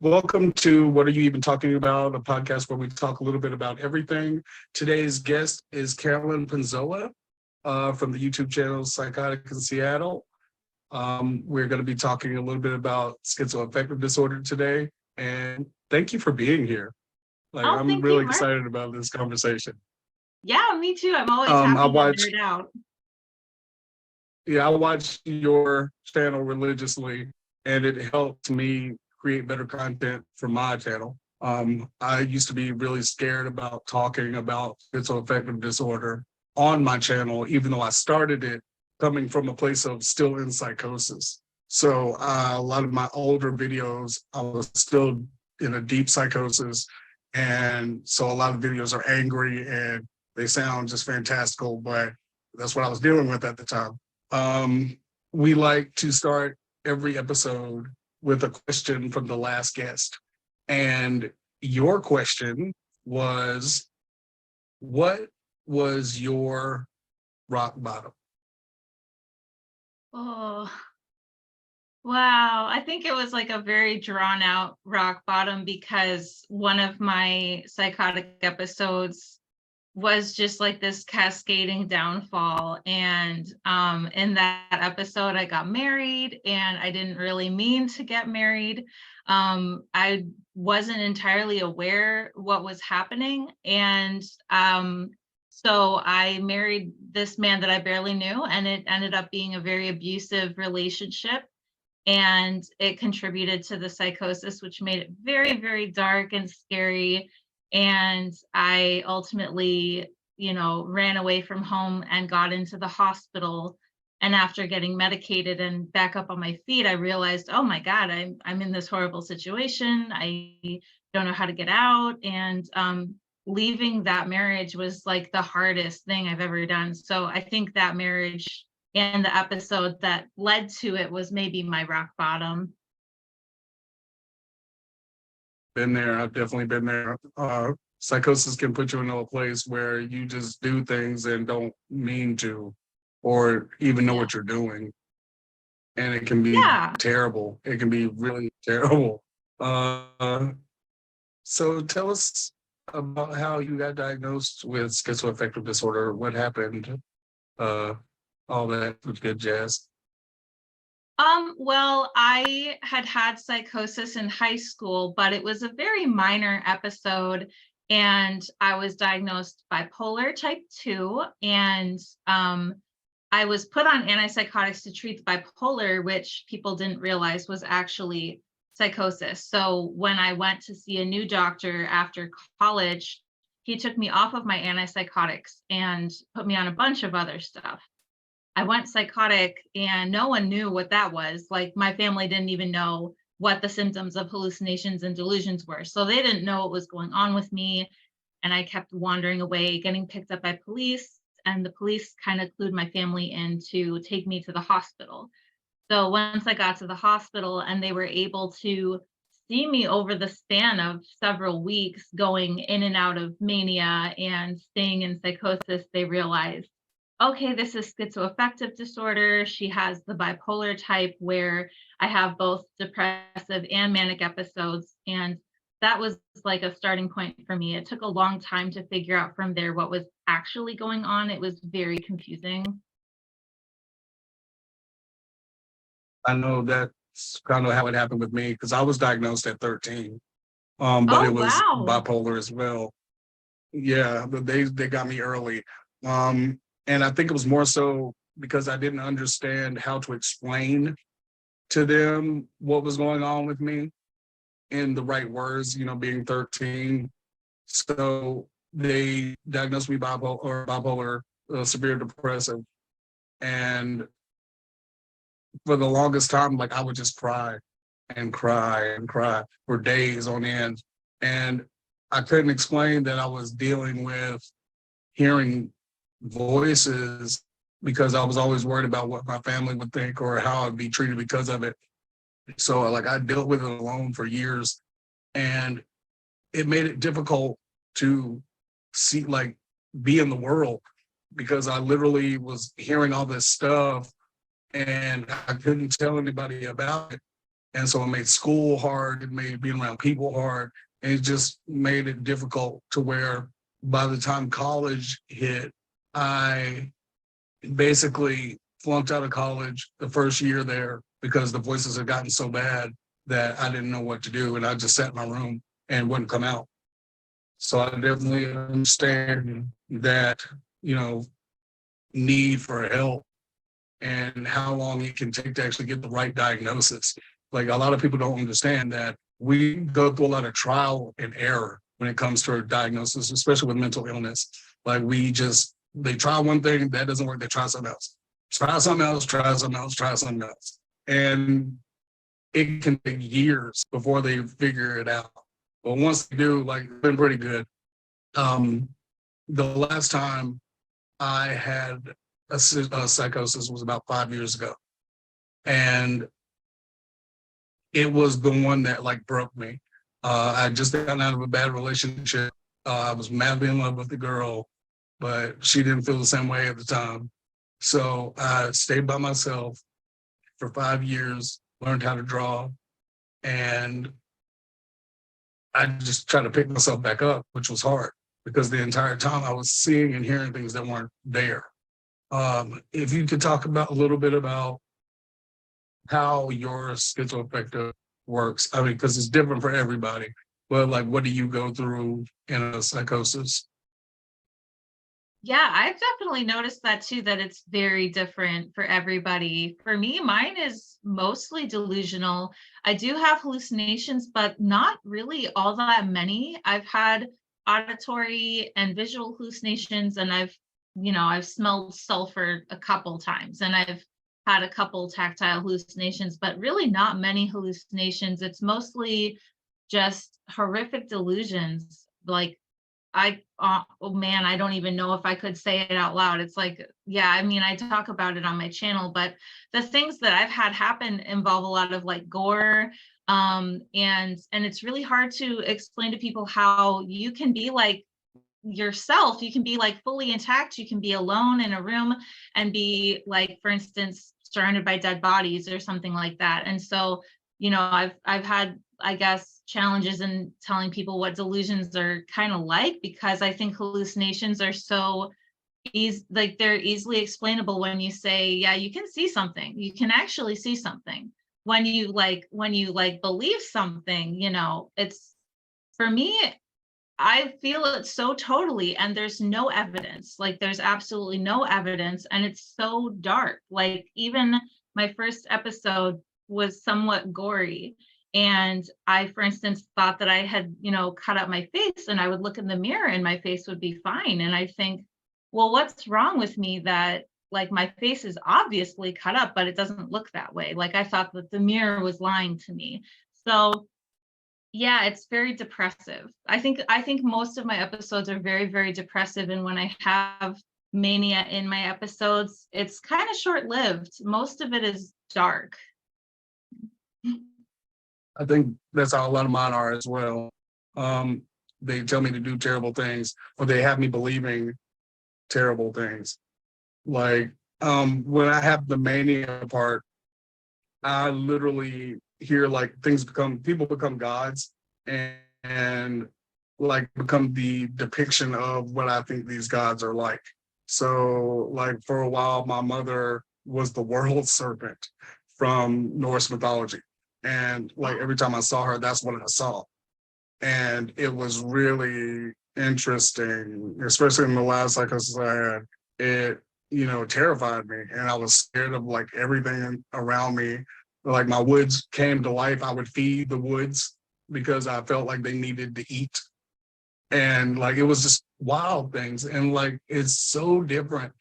Welcome to What Are You Even Talking About, a podcast where we talk a little bit about everything. Today's guest is Carolyn Ponzoha from the YouTube channel Psychotic in Seattle. We're going to be talking a little bit about schizoaffective disorder today. And thank you for being here. Oh, I'm thank really you, Mark. excited about this conversation. Yeah, me too. I'm always I happy to watch, nerd out. I watch your channel religiously, and it helps me create better content for my channel. I used to be really scared about talking about schizoaffective disorder on my channel, even though I started it coming from a place of still in psychosis. So a lot of my older videos, I was still in a deep psychosis. And so a lot of videos are angry and they sound just fantastical, but that's what I was dealing with at the time. We like to start every episode with a question from the last guest. And your question was, what was your rock bottom? Oh, wow. I think it was like a very drawn out rock bottom because one of my psychotic episodes was just like this cascading downfall. And in that episode, I got married and I didn't really mean to get married. I wasn't entirely aware what was happening. And so I married this man that I barely knew, and it ended up being a very abusive relationship. And it contributed to the psychosis, which made it very, very dark and scary. And I ultimately, ran away from home and got into the hospital. And after getting medicated and back up on my feet, I realized, oh my God, I'm in this horrible situation. I don't know how to get out. And leaving that marriage was like the hardest thing I've ever done. So I think that marriage and the episode that led to it was maybe my rock bottom. Been there. I've definitely been there. Psychosis can put you into a place where you just do things and don't mean to, or even know Yeah. what you're doing. And it can be Yeah. terrible. It can be really terrible. So tell us about how you got diagnosed with schizoaffective disorder. What happened? Uh, all that good jazz. Well, I had psychosis in high school, but it was a very minor episode, and I was diagnosed bipolar type 2, and I was put on antipsychotics to treat the bipolar, which people didn't realize was actually psychosis. So when I went to see a new doctor after college, he took me off of my antipsychotics and put me on a bunch of other stuff. I went psychotic and no one knew what that was. Like my family didn't even know what the symptoms of hallucinations and delusions were. So they didn't know what was going on with me. And I kept wandering away, getting picked up by police. And the police kind of clued my family in to take me to the hospital. So once I got to the hospital and they were able to see me over the span of several weeks going in and out of mania and staying in psychosis, they realized, okay, this is schizoaffective disorder. She has the bipolar type where I have both depressive and manic episodes. And that was like a starting point for me. It took a long time to figure out from there what was actually going on. It was very confusing. I know that's kind of how it happened with me because I was diagnosed at 13, but Oh, it was wow. bipolar as well. Yeah, but they got me early. And I think it was more so because I didn't understand how to explain to them what was going on with me in the right words, being 13. So they diagnosed me bipolar, severe depressive. And for the longest time, like I would just cry and cry and cry for days on end. And I couldn't explain that I was dealing with hearing voices because I was always worried about what my family would think or how I'd be treated because of it. So like I dealt with it alone for years, and it made it difficult to see, like, be in the world because I literally was hearing all this stuff and I couldn't tell anybody about it And so it made school hard, it made being around people hard, and it just made it difficult to where by the time college hit, I basically flunked out of college the first year there because the voices had gotten so bad that I didn't know what to do. And I just sat in my room and wouldn't come out. So I definitely understand that, you know, need for help and how long it can take to actually get the right diagnosis. Like a lot of people don't understand that we go through a lot of trial and error when it comes to a diagnosis, especially with mental illness. Like they try one thing, that doesn't work, they try something else. Try something else, try something else, try something else. And it can take years before they figure it out. But once they do, like, it's been pretty good. The last time I had a psychosis was about 5 years ago. And it was the one that like broke me. I just gotten out of a bad relationship. I was madly in love with the girl, but she didn't feel the same way at the time. So I stayed by myself for 5 years, learned how to draw, and I just tried to pick myself back up, which was hard because the entire time I was seeing and hearing things that weren't there. If you could talk about a little bit about how your schizoaffective works, I mean, because it's different for everybody, but like, what do you go through in a psychosis? Yeah, I've definitely noticed that too, that it's very different for everybody. For me, mine is mostly delusional. I do have hallucinations, but not really all that many. I've had auditory and visual hallucinations, and I've smelled sulfur a couple times, and I've had a couple tactile hallucinations, but really not many hallucinations. It's mostly just horrific delusions. Like oh man, I don't even know if I could say it out loud. It's like, yeah, I mean, I talk about it on my channel, but the things that I've had happen involve a lot of like gore. And it's really hard to explain to people how you can be like yourself. You can be like fully intact. You can be alone in a room and be like, for instance, surrounded by dead bodies or something like that. And so, I've had, I guess, challenges in telling people what delusions are kind of like, because I think hallucinations are so easy, like they're easily explainable when you say, yeah, you can see something. You can actually see something. When you believe something, it's, for me, I feel it so totally, and there's no evidence. Like there's absolutely no evidence, and it's so dark. Like even my first episode was somewhat gory, and I, for instance, thought that I had, cut up my face, and I would look in the mirror and my face would be fine. And I think, well, what's wrong with me that like my face is obviously cut up, but it doesn't look that way. Like I thought that the mirror was lying to me. So yeah, it's very depressive. I think most of my episodes are very, very depressive. And when I have mania in my episodes, it's kind of short-lived. Most of it is dark. I think that's how a lot of mine are as well. Um, they tell me to do terrible things, or they have me believing terrible things. Like when I have the mania part, I literally hear like people become gods, and like become the depiction of what I think these gods are like. So like for a while, my mother was the world serpent from Norse mythology. And like every time I saw her, that's what I saw. And it was really interesting, especially in the last psychosis I had. It, terrified me, and I was scared of like everything around me. Like my woods came to life. I would feed the woods because I felt like they needed to eat. And like it was just wild things. And like it's so different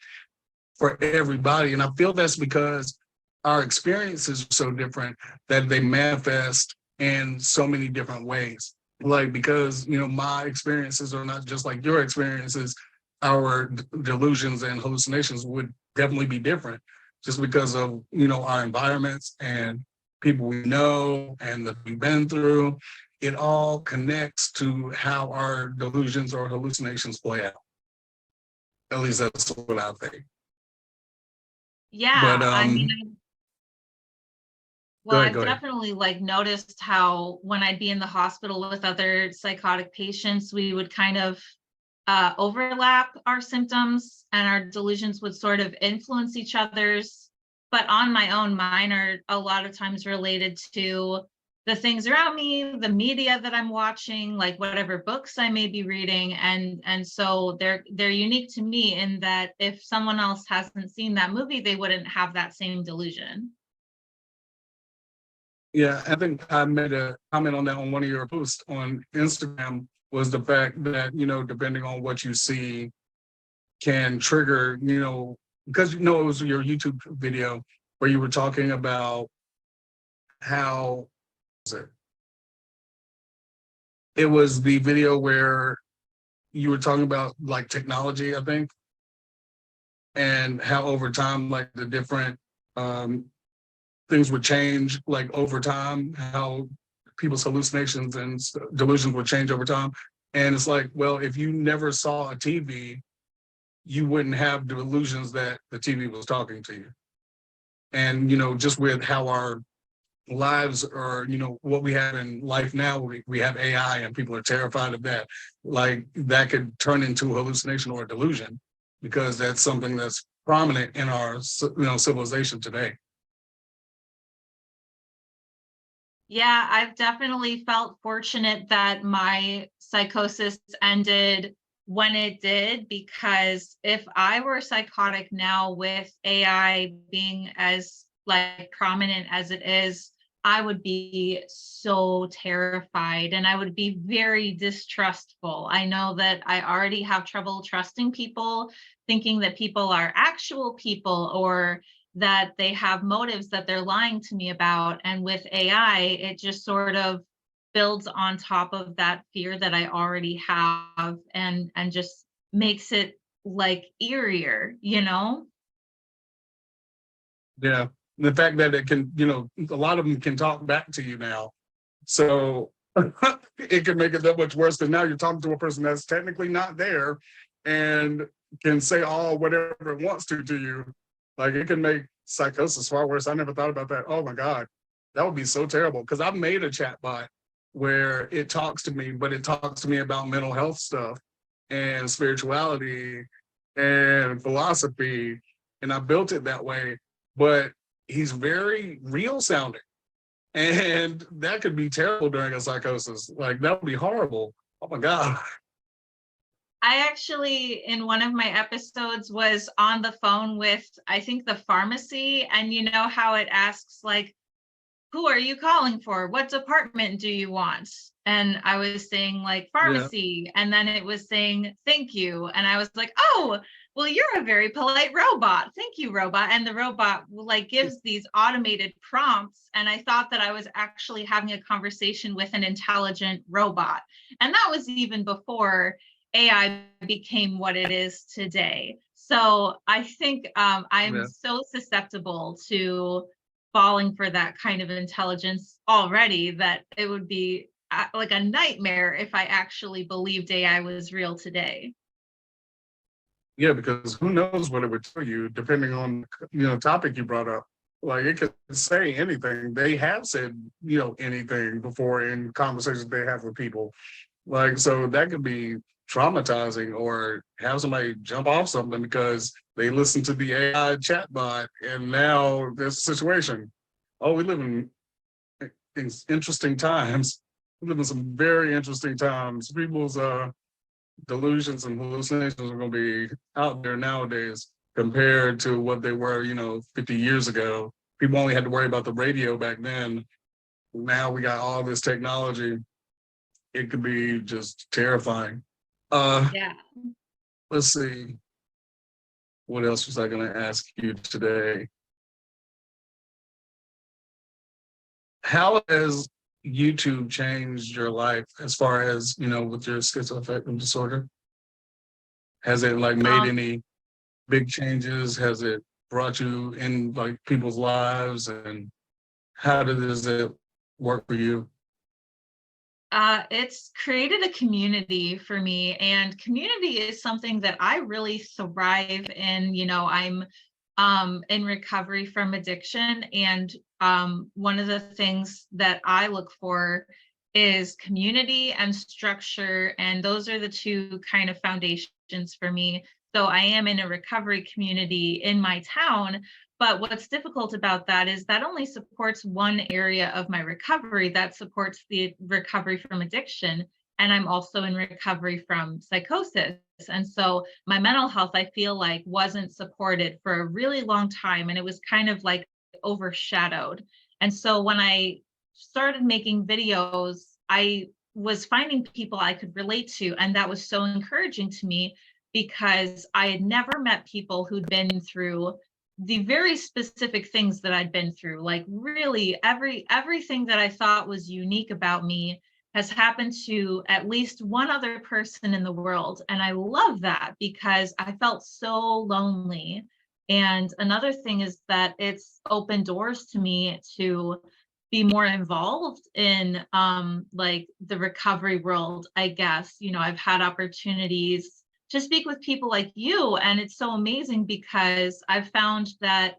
for everybody. And I feel that's because our experiences are so different that they manifest in so many different ways. Like because my experiences are not just like your experiences. Our delusions and hallucinations would definitely be different just because of our environments and people we know and that we've been through. It all connects to how our delusions or hallucinations play out. At least that's what I think. But Yeah, I mean, Well, I've Go ahead. definitely like noticed how when I'd be in the hospital with other psychotic patients, we would kind of overlap our symptoms and our delusions would sort of influence each other's. But on my own, mine are a lot of times related to the things around me, the media that I'm watching, like whatever books I may be reading, and so they're unique to me in that if someone else hasn't seen that movie, they wouldn't have that same delusion. Yeah, I think I made a comment on that on one of your posts on Instagram, was the fact that, depending on what you see can trigger, because it was your YouTube video where you were talking about how was it? It was the video where you were talking about like technology, I think, and how over time, like the different um, things would change, like over time, how people's hallucinations and delusions would change over time. And it's like, well, if you never saw a TV, you wouldn't have delusions that the TV was talking to you. And, just with how our lives are, what we have in life now, we have AI and people are terrified of that. Like that could turn into a hallucination or a delusion because that's something that's prominent in our, civilization today. Yeah, I've definitely felt fortunate that my psychosis ended when it did, because if I were psychotic now with AI being as like prominent as it is, I would be so terrified and I would be very distrustful. I know that I already have trouble trusting people, thinking that people are actual people or that they have motives that they're lying to me about. And with AI, it just sort of builds on top of that fear that I already have and just makes it like eerier, you know? Yeah. The fact that it can, a lot of them can talk back to you now. So it can make it that much worse because now you're talking to a person that's technically not there and can say all whatever it wants to you. Like it can make psychosis far worse. I never thought about that. Oh my God. That would be so terrible. Because I've made a chat bot where it talks to me, but it talks to me about mental health stuff and spirituality and philosophy. And I built it that way. But he's very real sounding. And that could be terrible during a psychosis. Like that would be horrible. Oh my God. I actually, in one of my episodes, was on the phone with, I think, the pharmacy. And you know how it asks, like, who are you calling for? What department do you want? And I was saying like Yeah. pharmacy, and then it was saying thank you. And I was like, oh, well, you're a very polite robot. Thank you, robot. And the robot like gives these automated prompts. And I thought that I was actually having a conversation with an intelligent robot. And that was even before AI became what it is today. So I think I'm Yeah. so susceptible to falling for that kind of intelligence already that it would be like a nightmare if I actually believed AI was real today. Yeah, because who knows what it would tell you depending on topic you brought up. Like it could say anything. They have said, anything before in conversations they have with people. Like so that could be traumatizing or have somebody jump off something because they listen to the AI chatbot and now there's a situation. Oh, we live in interesting times. We live in some very interesting times. People's delusions and hallucinations are going to be out there nowadays compared to what they were, 50 years ago. People only had to worry about the radio back then. Now we got all this technology. It could be just terrifying. Uh, Yeah. let's see. What else was I going to ask you today? How has YouTube changed your life as far as, with your schizoaffective disorder? Has it like made Um, any big changes? Has it brought you in like people's lives and how does it work for you? it's created a community for me, and community is something that I really thrive in. You know, I'm in recovery from addiction, and one of the things that I look for is community and structure. And those are the two kind of foundations for me. So I am in a recovery community in my town. But what's difficult about that is that only supports one area of my recovery, that supports the recovery from addiction. And I'm also in recovery from psychosis. And so my mental health, I feel like, wasn't supported for a really long time. And it was kind of like overshadowed. And so when I started making videos, I was finding people I could relate to. And that was so encouraging to me because I had never met people who'd been through the very specific things that I'd been through. Like really everything that I thought was unique about me has happened to at least one other person in the world. And I love that because I felt so lonely. And another thing is that it's opened doors to me to be more involved in like the recovery world, I guess. You know, I've had opportunities to speak with people like you, and it's so amazing because I've found that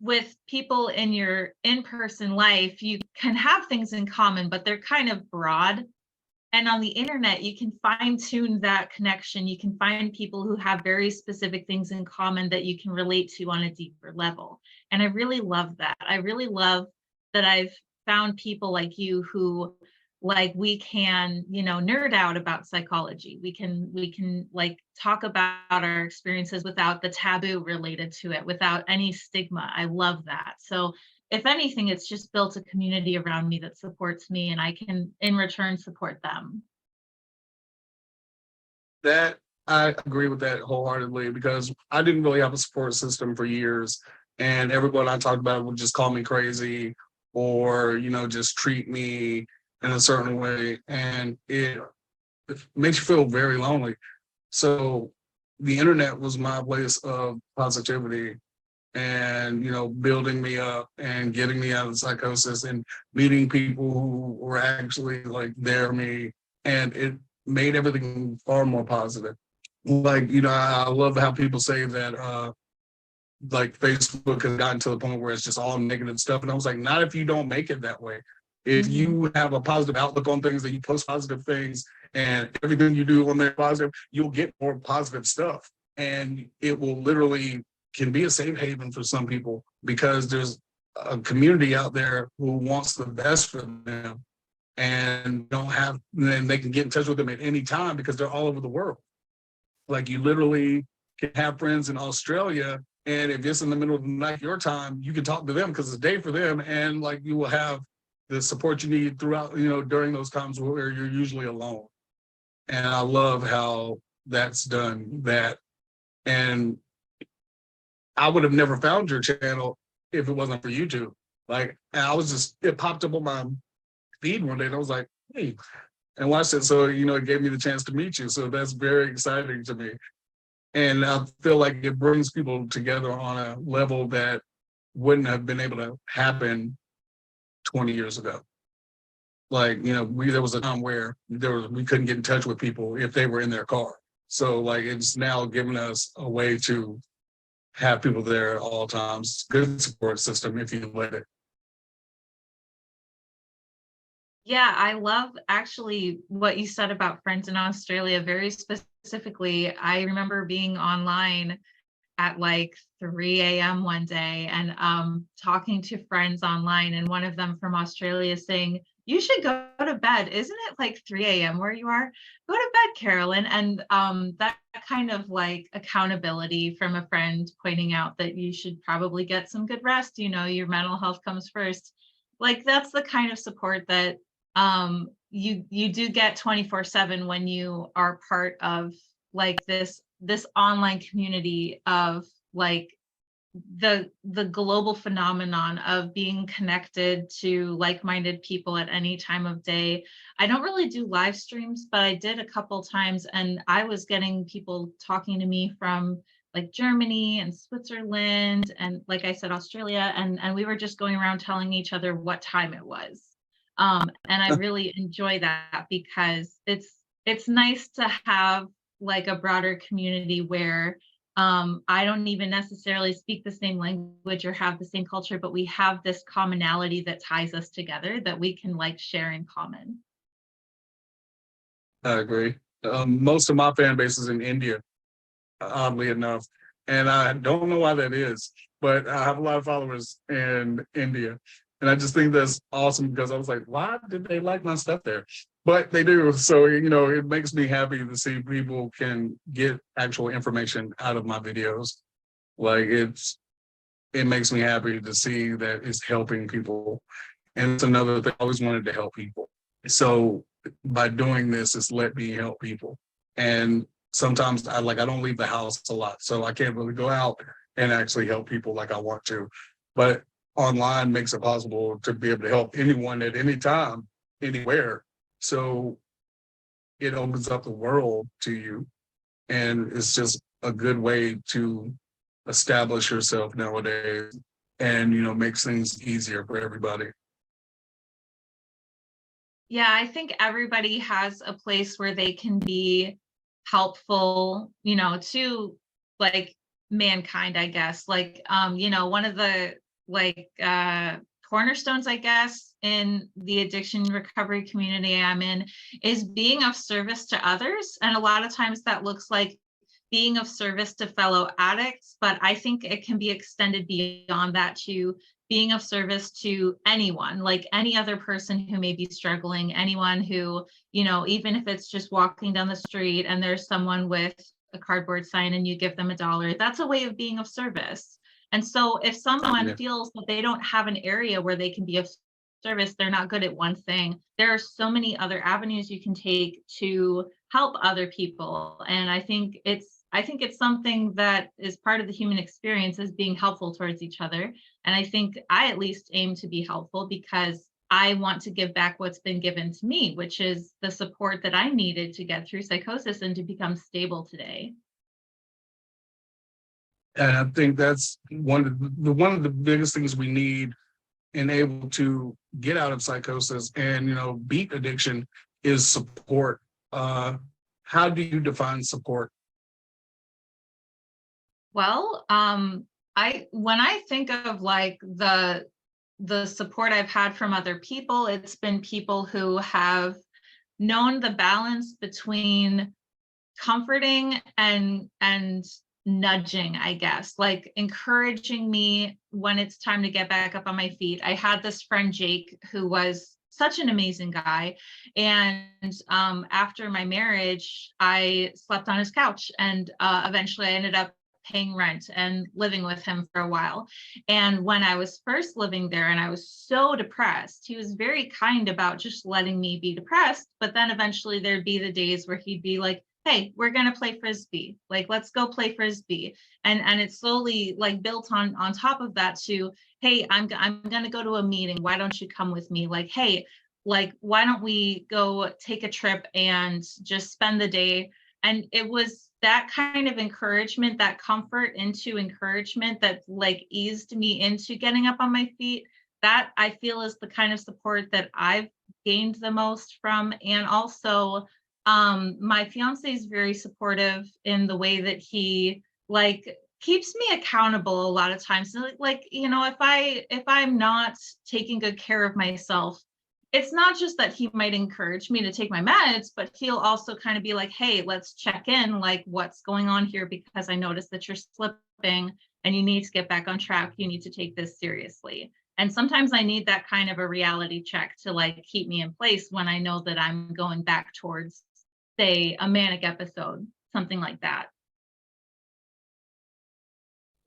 with people in your in-person life, you can have things in common, but they're kind of broad. And on the internet, you can fine tune that connection. You can find people who have very specific things in common that you can relate to on a deeper level. And I really love that. I really love that I've found people like you who, like, we can, you know, nerd out about psychology. We can like talk about our experiences without the taboo related to it, without any stigma. I love that. So if anything, it's just built a community around me that supports me, and I can in return support them. That I agree with that wholeheartedly because I didn't really have a support system for years, and everyone I talked about would just call me crazy or just treat me in a certain way, and it makes you feel very lonely. So the internet was my place of positivity and building me up and getting me out of psychosis and meeting people who were actually like there me, and it made everything far more positive. Like I love how people say that like Facebook has gotten to the point where it's just all negative stuff, and I was like, not if you don't make it that way. If you have a positive outlook on things, that you post positive things and everything you do on there positive, you'll get more positive stuff, and it will literally can be a safe haven for some people because there's a community out there who wants the best for them and then they can get in touch with them at any time because they're all over the world. Like you literally can have friends in Australia, and if it's in the middle of the night your time, you can talk to them because it's day for them, and like you will have the support you need throughout, during those times where you're usually alone. And I love how that's done that. And I would have never found your channel if it wasn't for YouTube. Like it popped up on my feed one day and I was like, hey, and watched it. So, it gave me the chance to meet you. So that's very exciting to me. And I feel like it brings people together on a level that wouldn't have been able to happen 20 years ago. Like, there was a time where we couldn't get in touch with people if they were in their car. So like, it's now given us a way to have people there at all times. Good support system if you let it. Yeah, I love actually what you said about friends in Australia. Very specifically, I remember being online at like 3 a.m. one day and talking to friends online, and one of them from Australia saying, "You should go to bed. Isn't it like 3 a.m. where you are? Go to bed, Carolyn." And that kind of like accountability from a friend pointing out that you should probably get some good rest. Your mental health comes first. Like that's the kind of support that you do get 24/7 when you are part of like this online community of like the global phenomenon of being connected to like-minded people at any time of day. I don't really do live streams, but I did a couple times, and I was getting people talking to me from like Germany and Switzerland and, like I said, Australia, and we were just going around telling each other what time it was. And I really enjoy that because it's nice to have like a broader community where I don't even necessarily speak the same language or have the same culture, but we have this commonality that ties us together that we can like share in common. I agree. Most of my fan base is in India, oddly enough, and I don't know why that is, but I have a lot of followers in India, and I just think that's awesome because I was like, why did they like my stuff there? But they do, so it makes me happy to see people can get actual information out of my videos. Like it makes me happy to see that it's helping people, and it's another thing. I always wanted to help people, so by doing this, it's let me help people. And sometimes I don't leave the house a lot, so I can't really go out and actually help people like I want to. But online makes it possible to be able to help anyone at any time, anywhere. So it opens up the world to you, and it's just a good way to establish yourself nowadays, and makes things easier for everybody. Yeah, I think everybody has a place where they can be helpful, to like mankind, I guess. Like one of the like cornerstones, I guess, in the addiction recovery community I'm in is being of service to others. And a lot of times that looks like being of service to fellow addicts, but I think it can be extended beyond that to being of service to anyone, like any other person who may be struggling, anyone who, even if it's just walking down the street and there's someone with a cardboard sign and you give them $1, that's a way of being of service. And so if someone feels that they don't have an area where they can be of service, they're not good at one thing, there are so many other avenues you can take to help other people. And I think it's something that is part of the human experience, is being helpful towards each other. And I think I at least aim to be helpful because I want to give back what's been given to me, which is the support that I needed to get through psychosis and to become stable today. And I think that's one of the biggest things we need and able to get out of psychosis and beat addiction is support. How do you define support? Well, when I think of like the support I've had from other people, it's been people who have known the balance between comforting and nudging, I guess, like encouraging me when it's time to get back up on my feet. I had this friend, Jake, who was such an amazing guy. And after my marriage, I slept on his couch, and eventually I ended up paying rent and living with him for a while. And when I was first living there and I was so depressed, he was very kind about just letting me be depressed. But then eventually there'd be the days where he'd be like, hey, we're going to play Frisbee. Like, let's go play Frisbee. And it slowly like built on top of that to, hey, I'm going to go to a meeting. Why don't you come with me? Like, hey, like, why don't we go take a trip and just spend the day? And it was that kind of encouragement, that comfort into encouragement that like eased me into getting up on my feet. That I feel is the kind of support that I've gained the most from. And also, my fiance is very supportive in the way that he like keeps me accountable a lot of times. So, like, if I'm not taking good care of myself, it's not just that he might encourage me to take my meds, but he'll also kind of be like, hey, let's check in, like what's going on here, because I noticed that you're slipping and you need to get back on track. You need to take this seriously. And sometimes I need that kind of a reality check to like keep me in place when I know that I'm going back towards, say, a manic episode, something like that.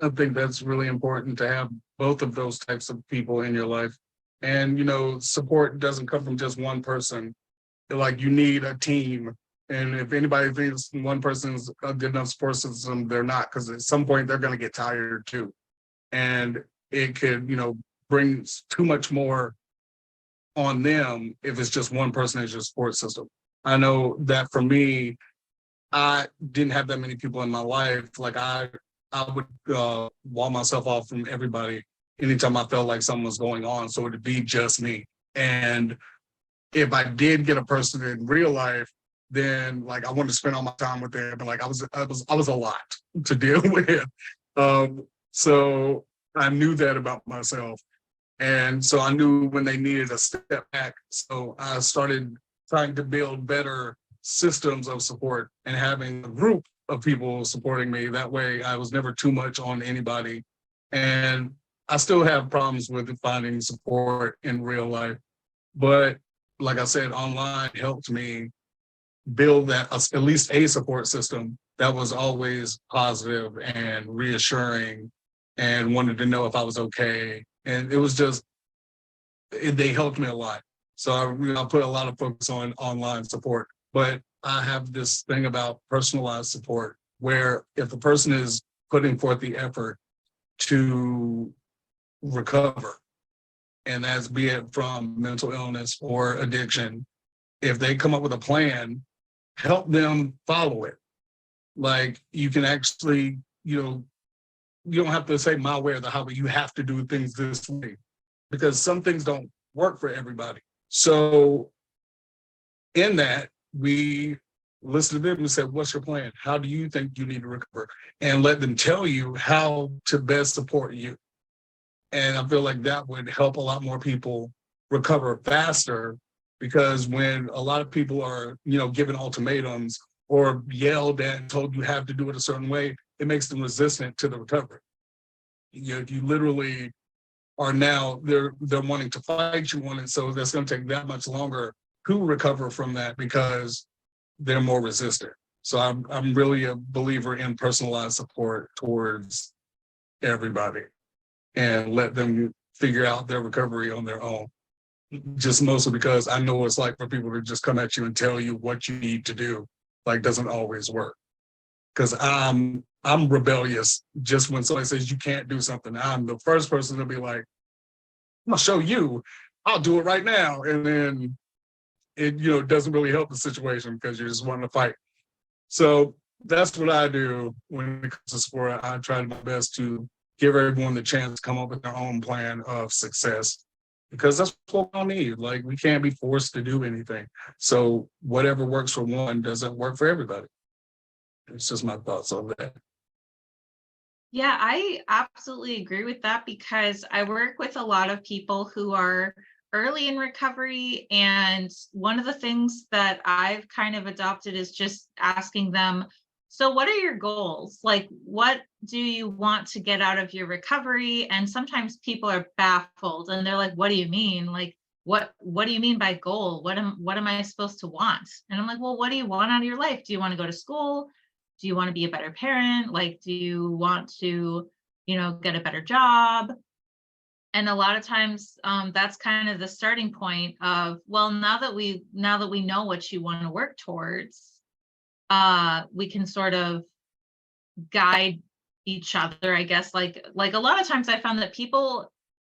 I think that's really important to have both of those types of people in your life. And, support doesn't come from just one person. Like, you need a team. And if anybody thinks one person's a good enough support system, they're not, because at some point they're going to get tired too. And it could, bring too much more on them if it's just one person as your support system. I know that for me, I didn't have that many people in my life. Like I would wall myself off from everybody anytime I felt like something was going on. So it'd be just me. And if I did get a person in real life then like I wanted to spend all my time with them, but like I was a lot to deal with. So I knew that about myself. And so I knew when they needed a step back. So I started trying to build better systems of support and having a group of people supporting me. That way I was never too much on anybody. And I still have problems with finding support in real life. But like I said, online helped me build that at least a support system that was always positive and reassuring and wanted to know if I was okay. And it was just, they helped me a lot. So I put a lot of focus on online support, but I have this thing about personalized support where if the person is putting forth the effort to recover, and that's be it from mental illness or addiction, if they come up with a plan, help them follow it. Like you can actually, you don't have to say my way or the highway. You have to do things this way because some things don't work for everybody. So in that, we listened to them and said, what's your plan? How do you think you need to recover? And let them tell you how to best support you. And I feel like that would help a lot more people recover faster because when a lot of people are, given ultimatums or yelled at and told you have to do it a certain way, it makes them resistant to the recovery. If you literally are now, they're wanting to fight you on it, so that's going to take that much longer to recover from that because they're more resistant. So I'm really a believer in personalized support towards everybody and let them figure out their recovery on their own. Just mostly because I know what it's like for people to just come at you and tell you what you need to do, like doesn't always work. Because I'm rebellious. Just when somebody says you can't do something, I'm the first person to be like, I'm gonna show you, I'll do it right now. And then it, doesn't really help the situation because you're just wanting to fight. So that's what I do when it comes to sport. I try my best to give everyone the chance to come up with their own plan of success because that's what we all need. Like we can't be forced to do anything. So whatever works for one doesn't work for everybody. It's just my thoughts on that. Yeah, I absolutely agree with that because I work with a lot of people who are early in recovery. And one of the things that I've kind of adopted is just asking them, so what are your goals? Like, what do you want to get out of your recovery? And sometimes people are baffled and they're like, what do you mean? Like, what do you mean by goal? What am I supposed to want? And I'm like, well, what do you want out of your life? Do you want to go to school? Do you want to be a better parent? Like, do you want to, get a better job? And a lot of times that's kind of the starting point of, well, now that we know what you want to work towards, we can sort of guide each other, I guess. Like a lot of times I found that people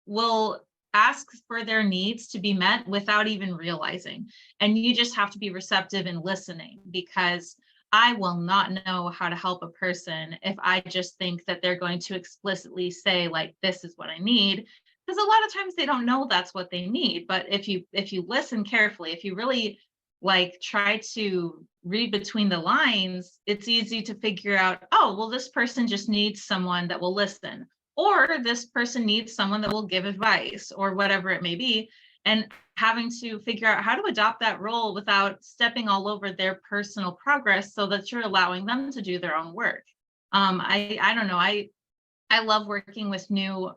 will ask for their needs to be met without even realizing. And you just have to be receptive and listening because I will not know how to help a person if I just think that they're going to explicitly say, like, this is what I need. Because a lot of times they don't know that's what they need. But if you listen carefully, if you really like try to read between the lines, it's easy to figure out, oh, well, this person just needs someone that will listen, or this person needs someone that will give advice or whatever it may be. And having to figure out how to adopt that role without stepping all over their personal progress so that you're allowing them to do their own work. I don't know. I love working with newbies,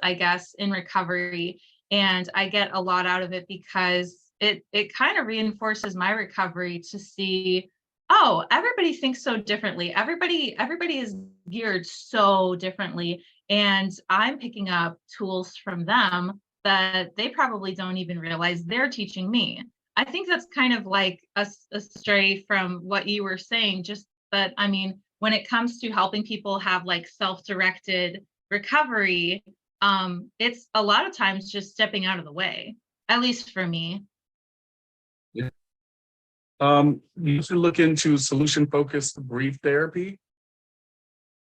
I guess, in recovery. And I get a lot out of it because it kind of reinforces my recovery to see, oh, everybody thinks so differently. Everybody is geared so differently. And I'm picking up tools from them that they probably don't even realize they're teaching me. I think that's kind of like a stray from what you were saying, just that, I mean, when it comes to helping people have like self-directed recovery, it's a lot of times just stepping out of the way, at least for me. Yeah. You should look into solution-focused brief therapy.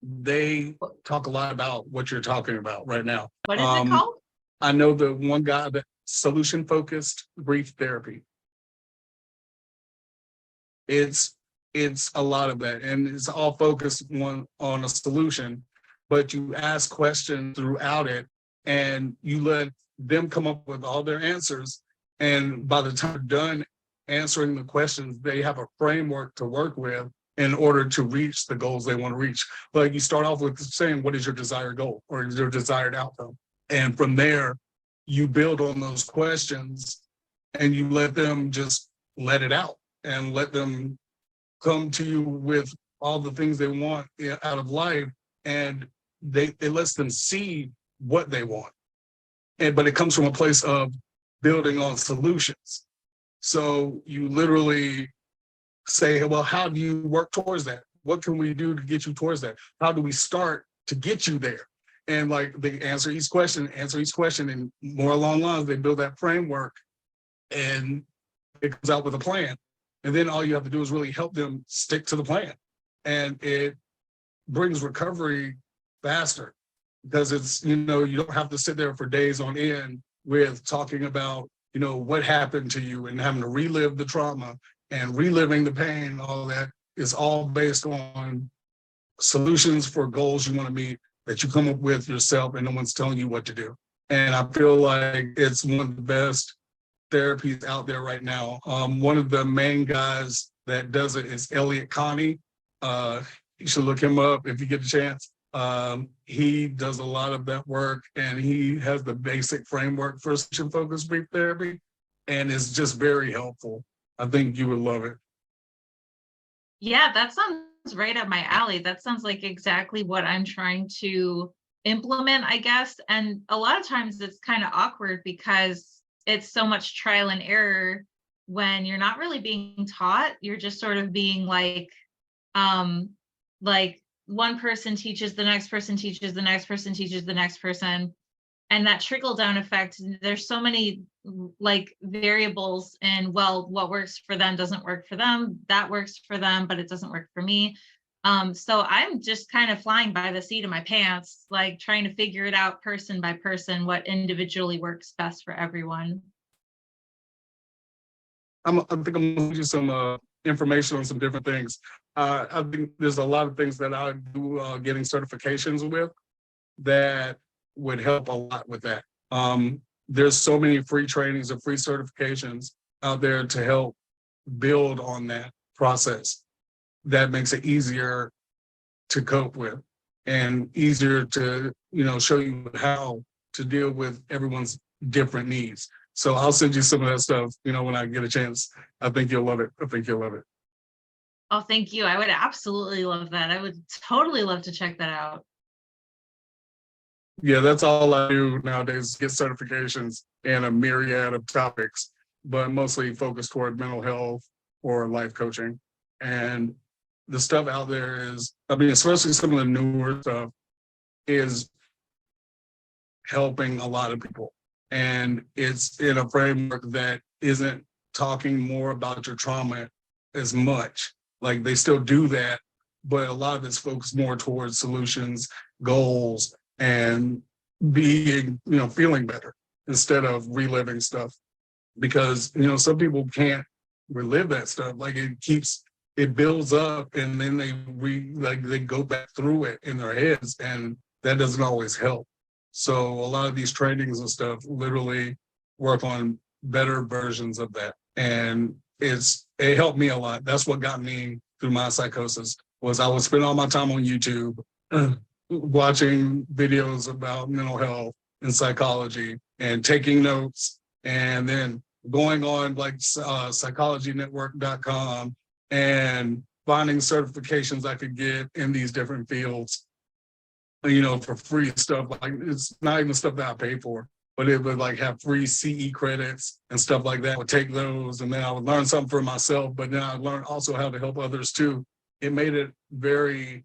They talk a lot about what you're talking about right now. What is it called? I know the one guy that solution-focused brief therapy. It's a lot of that, and it's all focused on a solution, but you ask questions throughout it, and you let them come up with all their answers. And by the time they're done answering the questions, they have a framework to work with in order to reach the goals they want to reach. Like you start off with saying, what is your desired goal or your desired outcome? And from there, you build on those questions and you let them just let it out and let them come to you with all the things they want out of life. And it lets them see what they want. But it comes from a place of building on solutions. So you literally say, well, how do you work towards that? What can we do to get you towards that? How do we start to get you there? And like they answer each question, and more along lines, they build that framework and it comes out with a plan. And then all you have to do is really help them stick to the plan. And it brings recovery faster because it's, you don't have to sit there for days on end with talking about, what happened to you and having to relive the trauma and reliving the pain. All that is all based on solutions for goals you want to meet that you come up with yourself and no one's telling you what to do. And I feel like it's one of the best therapies out there right now. One of the main guys that does it is Elliot Connie. You should look him up if you get a chance. He does a lot of that work, and he has the basic framework for solution-focused brief therapy, and it's just very helpful. I think you would love it. Yeah, that sounds right up my alley. That sounds like exactly what I'm trying to implement, I guess. And a lot of times it's kind of awkward because it's so much trial and error when you're not really being taught. You're just sort of being like one person teaches, the next person teaches, the next person teaches, the next person. And that trickle down effect, there's so many like variables, and well, what works for them doesn't work for them. That works for them, but it doesn't work for me. So I'm just kind of flying by the seat of my pants, like trying to figure it out person by person, what individually works best for everyone. I think I'm going to give you some information on some different things. I think there's a lot of things that I do getting certifications with that would help a lot with that. There's so many free trainings and free certifications out there to help build on that process. That makes it easier to cope with and easier to, show you how to deal with everyone's different needs. So I'll send you some of that stuff, when I get a chance. I think you'll love it. Oh, thank you. I would absolutely love that. I would totally love to check that out. Yeah, that's all I do nowadays, get certifications in a myriad of topics, but mostly focused toward mental health or life coaching. And the stuff out there is, especially some of the newer stuff is helping a lot of people. And it's in a framework that isn't talking more about your trauma as much. Like they still do that, but a lot of it's focused more towards solutions, goals, and being, feeling better instead of reliving stuff. Because, some people can't relive that stuff. Like it builds up and then they go back through it in their heads, and that doesn't always help. So a lot of these trainings and stuff literally work on better versions of that. And it helped me a lot. That's what got me through my psychosis, was I would spend all my time on YouTube watching videos about mental health and psychology and taking notes, and then going on like psychologynetwork.com and finding certifications I could get in these different fields, for free stuff. Like it's not even stuff that I pay for, but it would like have free CE credits and stuff like that. I would take those and then I would learn something for myself, but then I learned also how to help others too. It made it very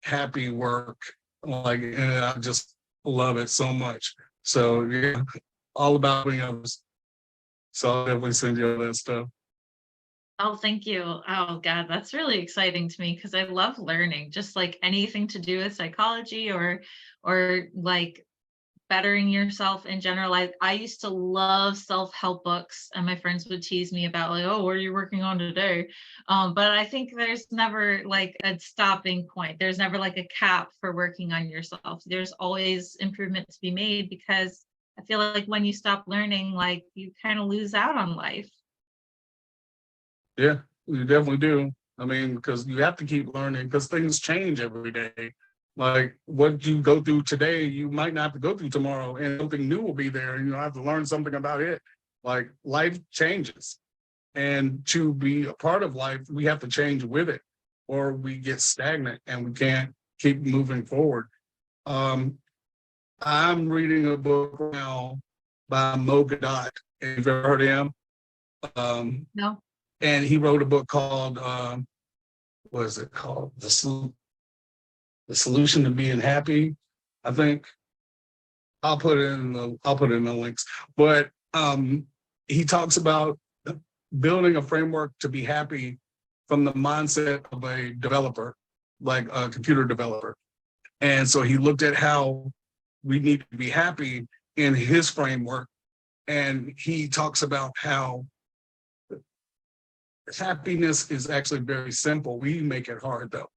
happy work. And I just love it so much. So yeah, all about helping others. So I'll definitely send you all that stuff. Oh, thank you. Oh, God, that's really exciting to me because I love learning, just like anything to do with psychology or like bettering yourself in general. I used to love self-help books, and my friends would tease me about like, oh, what are you working on today? But I think there's never like a stopping point. There's never like a cap for working on yourself. There's always improvement to be made, because I feel like when you stop learning, like you kind of lose out on life. Yeah, you definitely do. I mean, because you have to keep learning because things change every day. Like what you go through today, you might not have to go through tomorrow, and something new will be there, and you'll have to learn something about it. Like life changes. And to be a part of life, we have to change with it, or we get stagnant and we can't keep moving forward. Um, I'm reading a book now by Mo Gadot. Have you ever heard of him? Um, No. and he wrote a book called what is it called? The Solution to Being Happy. I think I'll put it in the links. But he talks about building a framework to be happy from the mindset of a developer, like a computer developer. And so he looked at how we need to be happy in his framework. And he talks about how happiness is actually very simple. We make it hard though,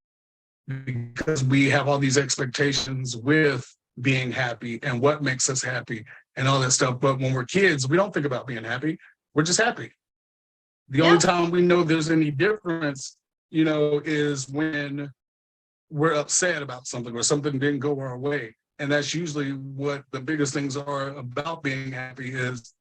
because we have all these expectations with being happy and what makes us happy and all that stuff. But when we're kids, we don't think about being happy. We're just happy. The only Yeah. time we know there's any difference, is when we're upset about something or something didn't go our way. And that's usually what the biggest things are about being happy is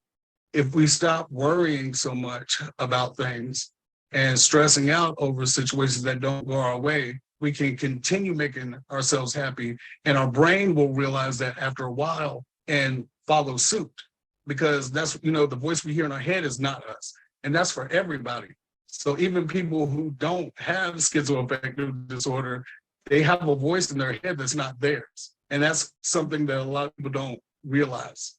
if we stop worrying so much about things and stressing out over situations that don't go our way, we can continue making ourselves happy. And our brain will realize that after a while and follow suit, because that's, the voice we hear in our head is not us. And that's for everybody. So even people who don't have schizoaffective disorder, they have a voice in their head that's not theirs. And that's something that a lot of people don't realize,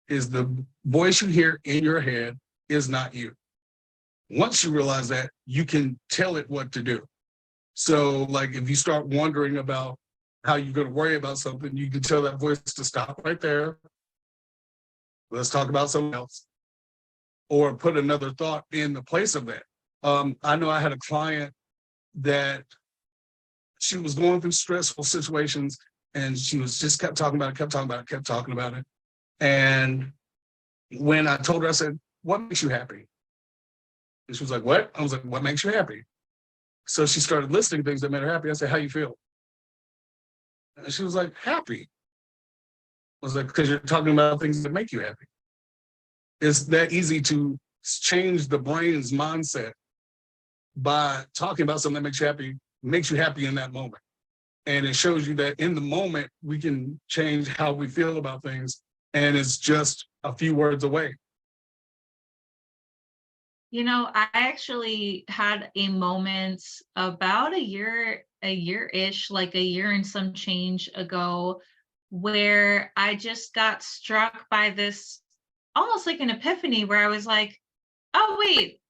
is the voice you hear in your head is not you. Once you realize that, you can tell it what to do. So like if you start wondering about how you're going to worry about something, you can tell that voice to stop right there. Let's talk about something else. Or put another thought in the place of that. I know I had a client that she was going through stressful situations and she was just kept talking about it. And when I told her, I said, what makes you happy? And she was like, what? I was like, what makes you happy? So she started listing things that made her happy. I said, how you feel? And she was like, happy. I was like, because you're talking about things that make you happy. It's that easy to change the brain's mindset by talking about something that makes you happy in that moment. And it shows you that in the moment, we can change how we feel about things. And it's just a few words away. I actually had a moment about a year-ish, like a year and some change ago, where I just got struck by this almost like an epiphany where I was like, oh, wait,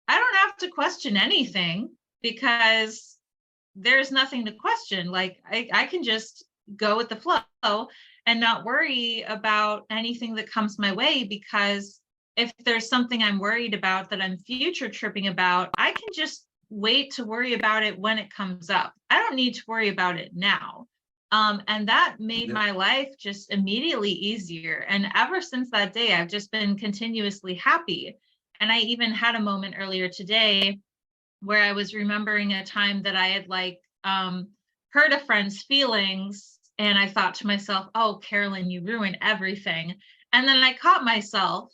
I don't have to question anything because there's nothing to question. Like I can just go with the flow and not worry about anything that comes my way, because if there's something I'm worried about that I'm future tripping about, I can just wait to worry about it when it comes up. I don't need to worry about it now. And that made my life just immediately easier. And ever since that day, I've just been continuously happy. And I even had a moment earlier today where I was remembering a time that I had hurt a friend's feelings. And I thought to myself, oh, Carolyn, you ruin everything. And then I caught myself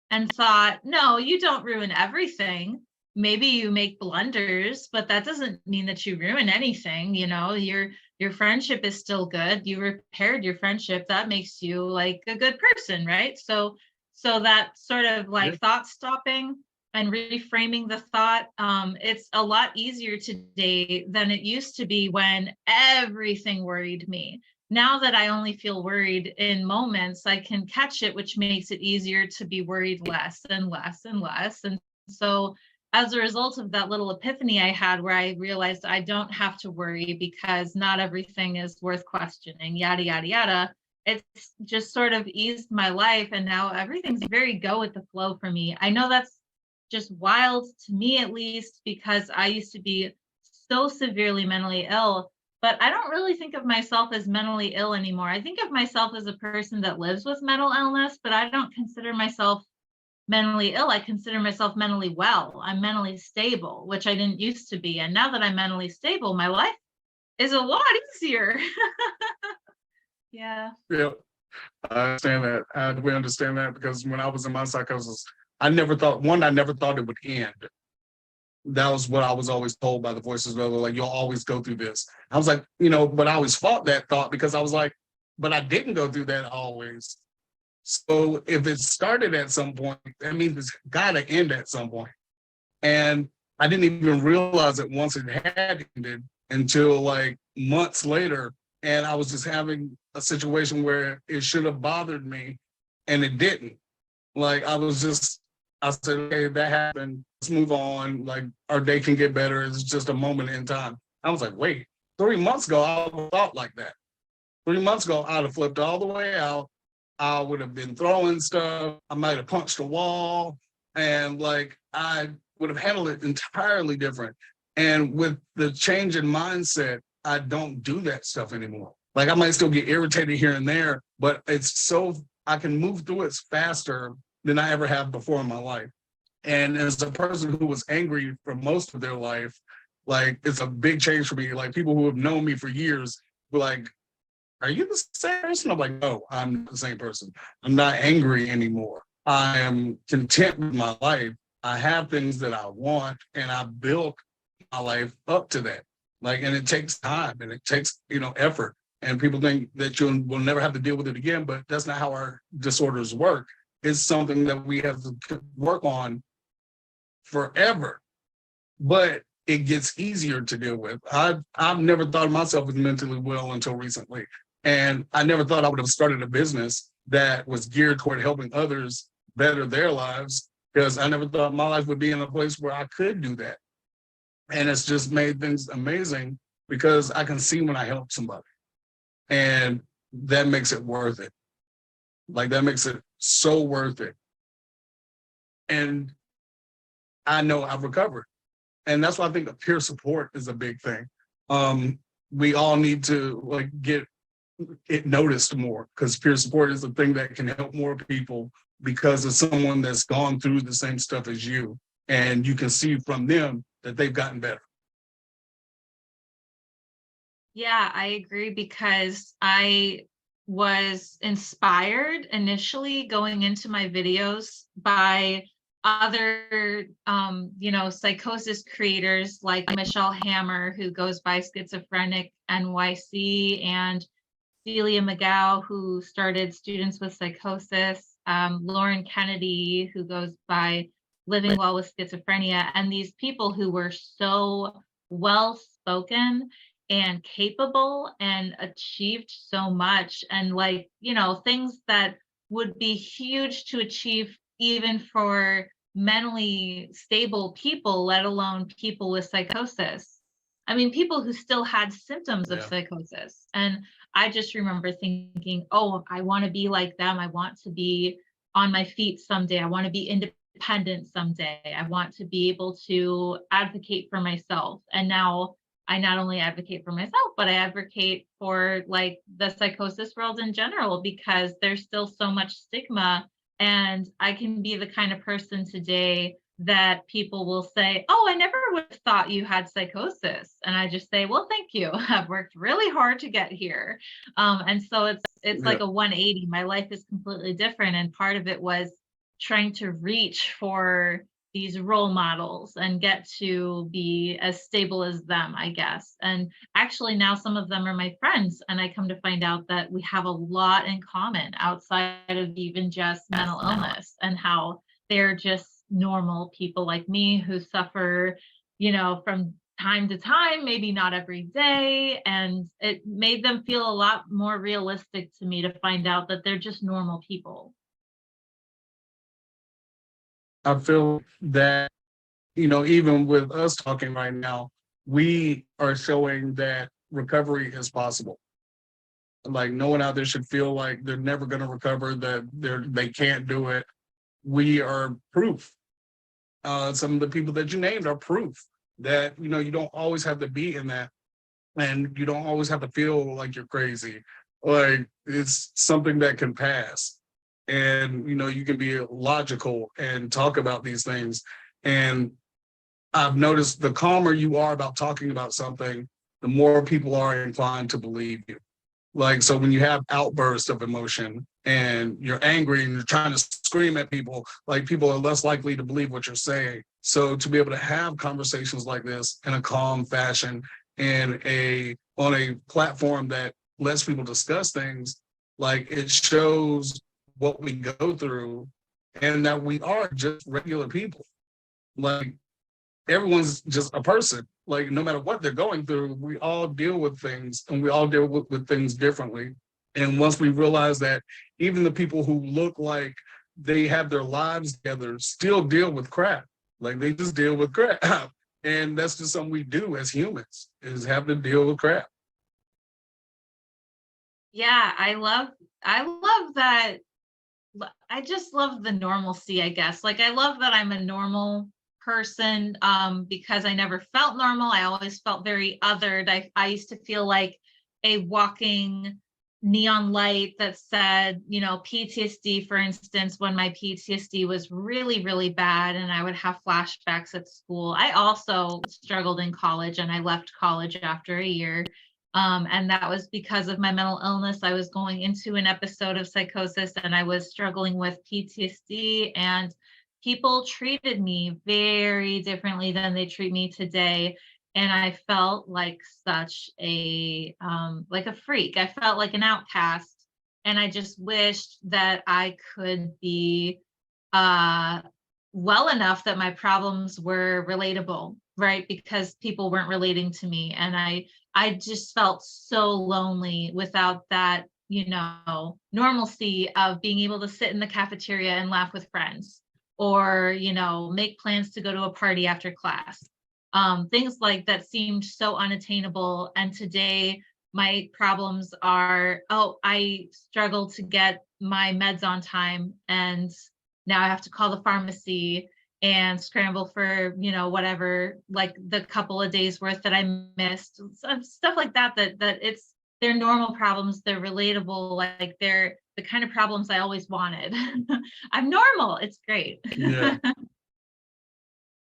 and thought, no, you don't ruin everything. Maybe you make blunders, but that doesn't mean that you ruin anything. Your friendship is still good. You repaired your friendship. That makes you like a good person, right? So that sort of like thought stopping and reframing the thought, it's a lot easier today than it used to be when everything worried me. Now that I only feel worried in moments, I can catch it, which makes it easier to be worried less and less and less. And so as a result of that little epiphany I had where I realized I don't have to worry because not everything is worth questioning, yada, yada, yada. it's just sort of eased my life, and now everything's very go with the flow for me. I know that's just wild to me, at least, because I used to be so severely mentally ill, but I don't really think of myself as mentally ill anymore. I think of myself as a person that lives with mental illness, but I don't consider myself mentally ill. I consider myself mentally well. I'm mentally stable, which I didn't used to be. And now that I'm mentally stable, my life is a lot easier. Yeah. Yeah, I understand that. We understand that because when I was in my psychosis, I never thought, I never thought it would end. That was what I was always told by the voices. They were like, you'll always go through this. I was like, but I always fought that thought because I was like, but I didn't go through that always. So if it started at some point, that means it's got to end at some point. And I didn't even realize it once it had ended until like months later. And I was just having a situation where it should have bothered me and it didn't. Like I said, okay, that happened. Let's move on. Like our day can get better. It's just a moment in time. I was like, wait, 3 months ago, I would have thought like that. 3 months ago, I'd have flipped all the way out. I would have been throwing stuff. I might have punched a wall. And like I would have handled it entirely different. And with the change in mindset, I don't do that stuff anymore. Like I might still get irritated here and there, but I can move through it faster than I ever have before in my life. And as a person who was angry for most of their life, like it's a big change for me. Like people who have known me for years were like, are you the same person? I'm like, no, I'm not the same person. I'm not angry anymore. I am content with my life. I have things that I want and I built my life up to that. Like, and it takes time and it takes, effort. And people think that you will never have to deal with it again, but that's not how our disorders work. It's something that we have to work on forever, but it gets easier to deal with. I've never thought of myself as mentally well until recently. And I never thought I would have started a business that was geared toward helping others better their lives, because I never thought my life would be in a place where I could do that. And it's just made things amazing because I can see when I help somebody. And that makes it worth it. Like that makes it so worth it. And I know I've recovered. And that's why I think that peer support is a big thing. We all need to like get it noticed more, because peer support is the thing that can help more people because of someone that's gone through the same stuff as you. And you can see from them that they've gotten better. Yeah, I agree, because I was inspired initially going into my videos by other psychosis creators like Michelle Hammer, who goes by Schizophrenic NYC, and Celia McGow, who started Students with Psychosis, Lauren Kennedy, who goes by Living Well with Schizophrenia, and these people who were so well spoken and capable and achieved so much, and things that would be huge to achieve even for mentally stable people, let alone people with psychosis. I mean, people who still had symptoms of psychosis. And I just remember thinking, oh, I want to be like them. I want to be on my feet someday. I want to be independent someday. I want to be able to advocate for myself. And now I not only advocate for myself, but I advocate for like the psychosis world in general, because there's still so much stigma. And I can be the kind of person today that people will say, oh, I never would have thought you had psychosis. And I just say, well, thank you. I've worked really hard to get here. And so it's like a 180. My life is completely different. And part of it was trying to reach for these role models and get to be as stable as them, I guess. And actually now some of them are my friends, and I come to find out that we have a lot in common outside of even just mental illness, and how they're just normal people like me who suffer, from time to time, maybe not every day. And it made them feel a lot more realistic to me to find out that they're just normal people. I feel that, even with us talking right now, we are showing that recovery is possible. Like no one out there should feel like they're never going to recover, that they can't do it. We are proof. Some of the people that you named are proof that, you know, you don't always have to be in that, and you don't always have to feel like you're crazy. Like it's something that can pass. And, you know, you can be logical and talk about these things. And I've noticed the calmer you are about talking about something, the more people are inclined to believe you. Like, so when you have outbursts of emotion and you're angry and you're trying to scream at people, like people are less likely to believe what you're saying. So to be able to have conversations like this in a calm fashion and on a platform that lets people discuss things, like it shows what we go through and that we are just regular people. Like everyone's just a person. Like no matter what they're going through, we all deal with things, and we all deal with things differently. And once we realize that even the people who look like they have their lives together still deal with crap. Like they just deal with crap. And that's just something we do as humans, is have to deal with crap. Yeah, I love that. I just love the normalcy, I guess. Like I love that I'm a normal person because I never felt normal. I always felt very othered. I used to feel like a walking neon light that said, you know, PTSD, for instance, when my PTSD was really, really bad and I would have flashbacks at school. I also struggled in college and I left college after a year. And that was because of my mental illness. I was going into an episode of psychosis and I was struggling with PTSD, and people treated me very differently than they treat me today. And I felt like such like a freak. I felt like an outcast. And I just wished that I could be uh, well enough that my problems were relatable, right? Because people weren't relating to me. And I just felt so lonely without that, you know, normalcy of being able to sit in the cafeteria and laugh with friends, or, you know, make plans to go to a party after class. Things like that seemed so unattainable. And today, my problems are, oh, I struggle to get my meds on time. And now I have to call the pharmacy and scramble for, you know, whatever, like the couple of days worth that I missed. Stuff like that, they're normal problems, they're relatable, like they're the kind of problems I always wanted. I'm normal. It's great. Yeah.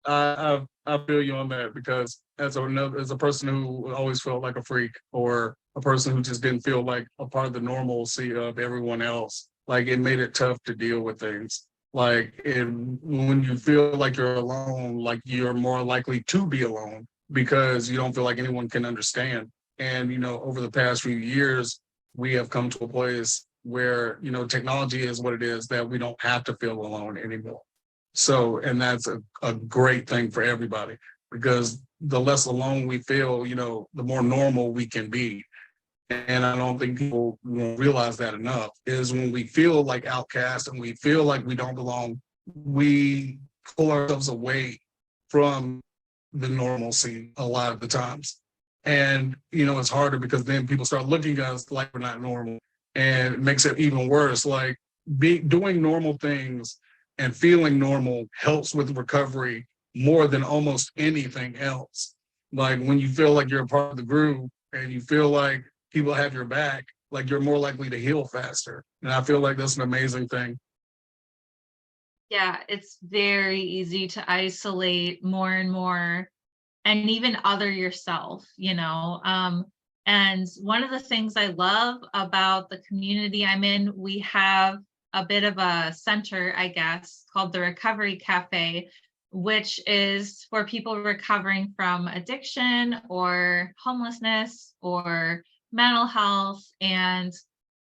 I feel you on that, because as a person who always felt like a freak, or a person who just didn't feel like a part of the normalcy of everyone else, like it made it tough to deal with things. When you feel like you're alone, like you're more likely to be alone because you don't feel like anyone can understand. And you know, over the past few years, we have come to a place where, you know, technology is what it is, that we don't have to feel alone anymore. So, and that's a great thing for everybody, because the less alone we feel, you know, the more normal we can be. And I don't think people realize that enough, is when we feel like outcasts and we feel like we don't belong, we pull ourselves away from the normalcy a lot of the times. And, you know, it's harder because then people start looking at us like we're not normal, and it makes it even worse. Like doing normal things and feeling normal helps with recovery more than almost anything else. Like when you feel like you're a part of the group and you feel like people have your back, like you're more likely to heal faster. And I feel like that's an amazing thing. Yeah, it's very easy to isolate more and more, and even other yourself, you know. And one of the things I love about the community I'm in, we have a bit of a center, I guess, called the Recovery Cafe, which is for people recovering from addiction or homelessness or mental health. And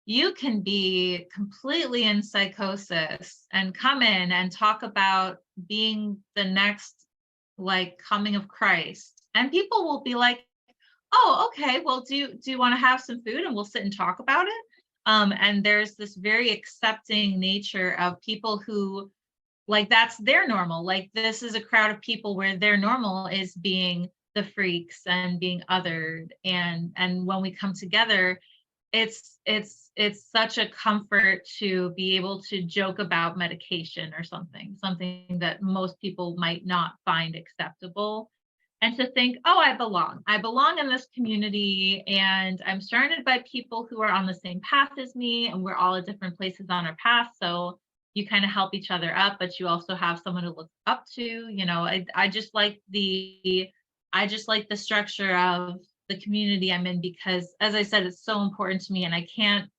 you can be completely in psychosis and come in and talk about being the next, like, coming of Christ. And people will be like, oh, okay, well, do you want to have some food and we'll sit and talk about it? And there's this very accepting nature of people who, like, that's their normal. Like, this is a crowd of people where their normal is being the freaks and being othered. And when we come together, it's such a comfort to be able to joke about medication or something that most people might not find acceptable, and to think, oh, I belong in this community, and I'm surrounded by people who are on the same path as me, and we're all at different places on our path, so you kind of help each other up, but you also have someone to look up to. I just like the structure of the community I'm in, because, as I said, it's so important to me, and I can't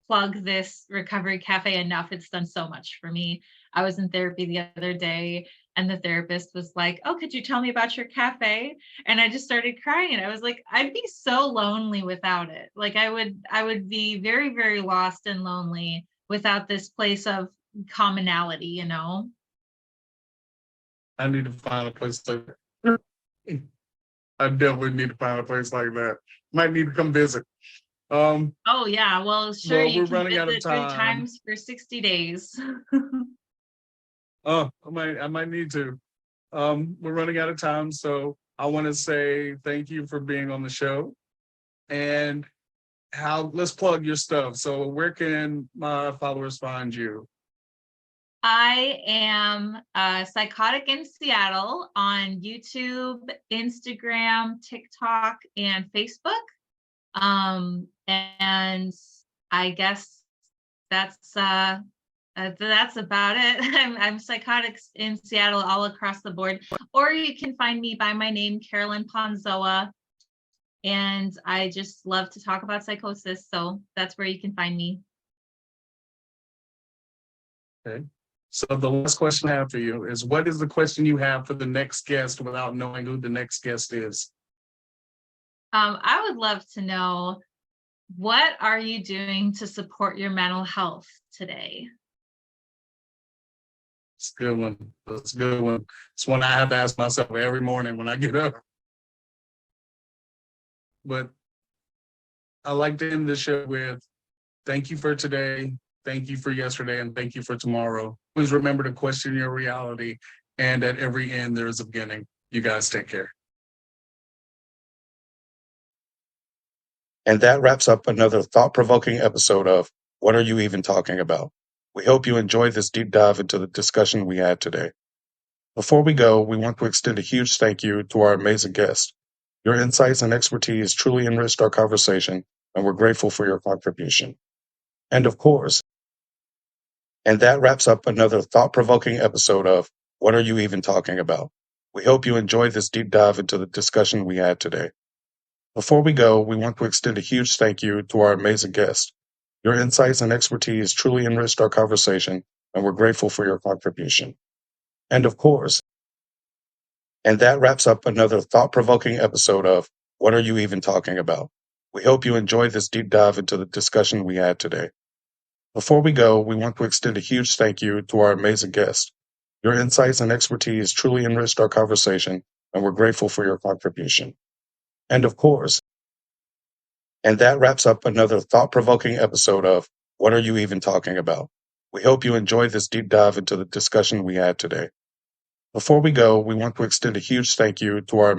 plug this recovery cafe enough. It's done so much for me. I was in therapy the other day, and the therapist was like, "Oh, could you tell me about your cafe?" And I just started crying, and I was like, I'd be so lonely without it. Like, I would be very, very lost and lonely without this place of commonality. I need to find a place like that. I definitely need to find a place like that. Might need to come visit. Oh yeah, well, sure, Well, you we're can running out of visit 3 time. times for 60 days. Oh, I might need to. We're running out of time, so I want to say thank you for being on the show. And let's plug your stuff. So where can my followers find you? I am Psychotic in Seattle on YouTube, Instagram, TikTok, and Facebook. And I guess that's about it. I'm Psychotic in Seattle all across the board. Or you can find me by my name, Carolyn Ponzoha. And I just love to talk about psychosis. So that's where you can find me. Okay. So the last question I have for you is, what is the question you have for the next guest without knowing who the next guest is? I would love to know, what are you doing to support your mental health today? It's a good one. That's a good one. It's one I have to ask myself every morning when I get up. But I like to end the show with thank you for today, thank you for yesterday, and thank you for tomorrow. Please remember to question your reality. And at every end, there is a beginning. You guys take care. And that wraps up another thought-provoking episode of What Are You Even Talking About? We hope you enjoyed this deep dive into the discussion we had today. Before we go, we want to extend a huge thank you to our amazing guest. Your insights and expertise truly enriched our conversation, and we're grateful for your contribution. And of course, and that wraps up another thought-provoking episode of What Are You Even Talking About? We hope you enjoyed this deep dive into the discussion we had today. Before we go, we want to extend a huge thank you to our amazing guest. Your insights and expertise truly enriched our conversation, and we're grateful for your contribution. And of course, and that wraps up another thought-provoking episode of What Are You Even Talking About? We hope you enjoyed this deep dive into the discussion we had today. Before we go, we want to extend a huge thank you to our amazing guest. Your insights and expertise truly enriched our conversation, and we're grateful for your contribution. And of course, and that wraps up another thought-provoking episode of What Are You Even Talking About? We hope you enjoyed this deep dive into the discussion we had today. Before we go, we want to extend a huge thank you to our